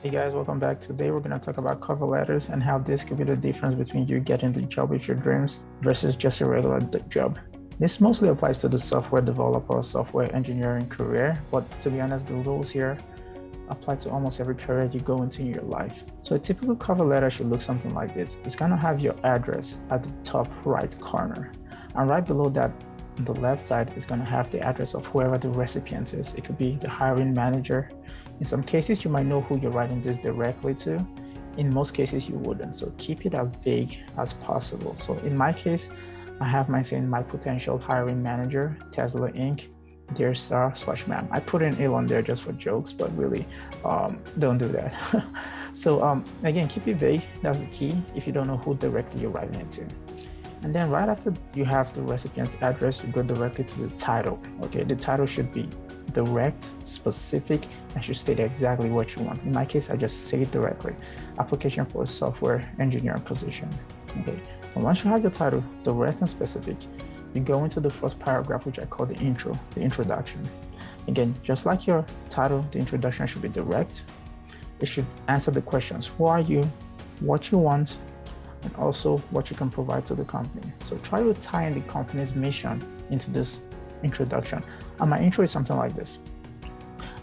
Hey guys, welcome back. Today we're going to talk about cover letters and how this could be the difference between you getting the job of your dreams versus just a regular job. This mostly applies to the software developer or software engineering career, but to be honest, the rules here apply to almost every career you go into in your life. So a typical cover letter should look something like this. It's going to have your address at the top right corner, and right below that on the left side is going to have the address of whoever the recipient is. It could be the hiring manager. In some cases, you might know who you're writing this directly to. In most cases, you wouldn't. So keep it as vague as possible. So in my case, I have mine saying my potential hiring manager, Tesla Inc., dear sir/ma'am. I put in Elon there just for jokes, but really don't do that. So again, keep it vague. That's the key if you don't know who directly you're writing it to. And then right after you have the recipient's address, you go directly to the title. Okay, the title should be direct, specific, and should state exactly what you want. In my case, I just say it directly. Application for a software engineering position. Okay, and once you have your title direct and specific, you go into the first paragraph, which I call the intro, the introduction. Again, just like your title, the introduction should be direct. It should answer the questions: who are you, what you want, and also what you can provide to the company. So try to tie in the company's mission into this introduction. And my intro is something like this.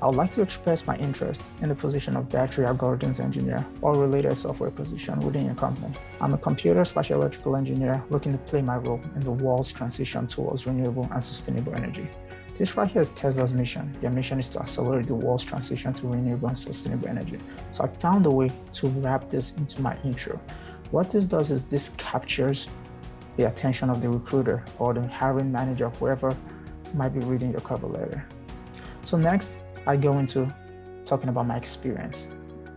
I would like to express my interest in the position of battery algorithms engineer or related software position within your company. I'm a computer/electrical engineer looking to play my role in the world's transition towards renewable and sustainable energy. This right here is Tesla's mission. Their mission is to accelerate the world's transition to renewable and sustainable energy. So I found a way to wrap this into my intro. What this does is this captures the attention of the recruiter or the hiring manager, whoever might be reading your cover letter. So next, I go into talking about my experience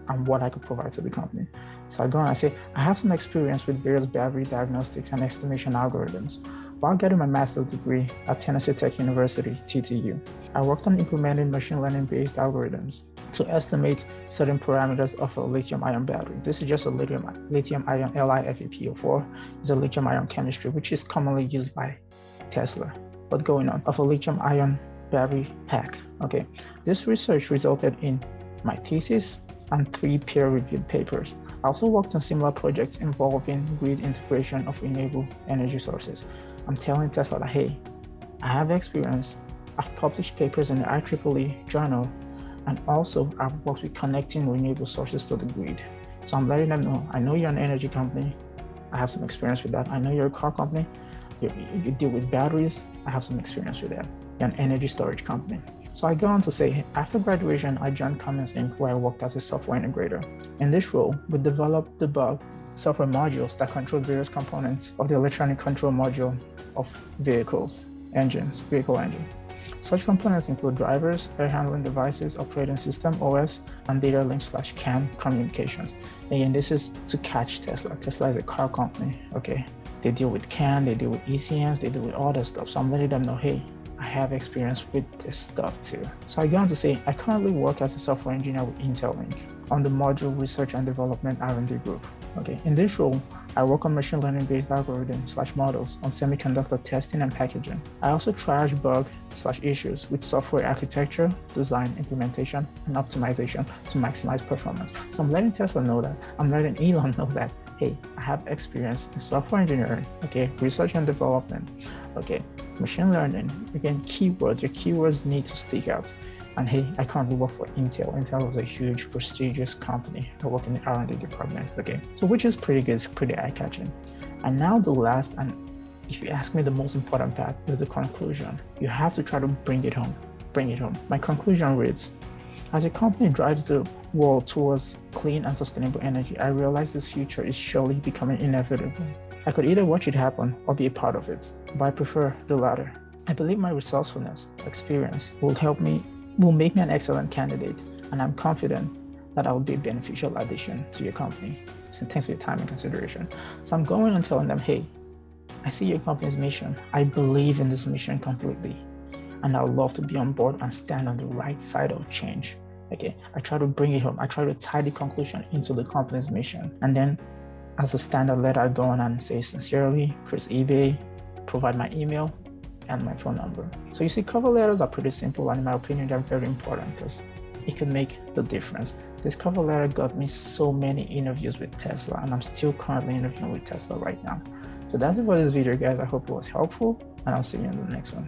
and what I could provide to the company. So I go and I say, I have some experience with various battery diagnostics and estimation algorithms. While getting my master's degree at Tennessee Tech University, TTU, I worked on implementing machine learning-based algorithms to estimate certain parameters of a lithium-ion battery. This is just a lithium-ion LiFePO4. It's a lithium-ion chemistry, which is commonly used by Tesla. But going on, of a lithium-ion battery pack. Okay, this research resulted in my thesis and 3 peer-reviewed papers. I also worked on similar projects involving grid integration of renewable energy sources. I'm telling Tesla that, hey, I have experience. I've published papers in the IEEE journal, and also I've worked with connecting renewable sources to the grid. So I'm letting them know, I know you're an energy company. I have some experience with that. I know you're a car company. You deal with batteries. I have some experience with that. You're an energy storage company. So I go on to say, after graduation, I joined Cummins Inc., where I worked as a software integrator. In this role, we developed, debug software modules that control various components of the electronic control module of vehicle engines. Such components include drivers, air handling devices, operating system, OS, and data link/CAN communications. Again, this is to catch Tesla. Tesla is a car company, okay? They deal with CAN, they deal with ECMs, they deal with all that stuff. So I'm letting them know, hey, I have experience with this stuff too. So I go on to say, I currently work as a software engineer with Intel Inc. on the module research and development R&D group. Okay, in this role, I work on machine learning-based algorithms/models on semiconductor testing and packaging. I also triage bug/issues with software architecture, design, implementation, and optimization to maximize performance. So I'm letting Tesla know that. I'm letting Elon know that, hey, I have experience in software engineering, okay, research and development, okay, machine learning. Again, keywords, your keywords need to stick out. And hey, I currently work for Intel. Intel is a huge, prestigious company. I work in the R&D department, okay? So which is pretty good, it's pretty eye-catching. And now the last, and if you ask me, the most important part is the conclusion. You have to try to bring it home. My conclusion reads, as a company drives the world towards clean and sustainable energy, I realize this future is surely becoming inevitable. I could either watch it happen or be a part of it, but I prefer the latter. I believe my resourcefulness, experience will make me an excellent candidate, and I'm confident that I will be a beneficial addition to your company. So thanks for your time and consideration. So I'm going and telling them, hey, I see your company's mission. I believe in this mission completely, and I would love to be on board and stand on the right side of change. Okay, I try to bring it home. I try to tie the conclusion into the company's mission. And then as a standard letter, I go on and say, sincerely, Chris eBay, provide my email and my phone number. So you see, cover letters are pretty simple, and in my opinion, they're very important because it could make the difference. This cover letter got me so many interviews with Tesla, and I'm still currently interviewing with Tesla right now. So that's it for this video, guys. I hope it was helpful, and I'll see you in the next one.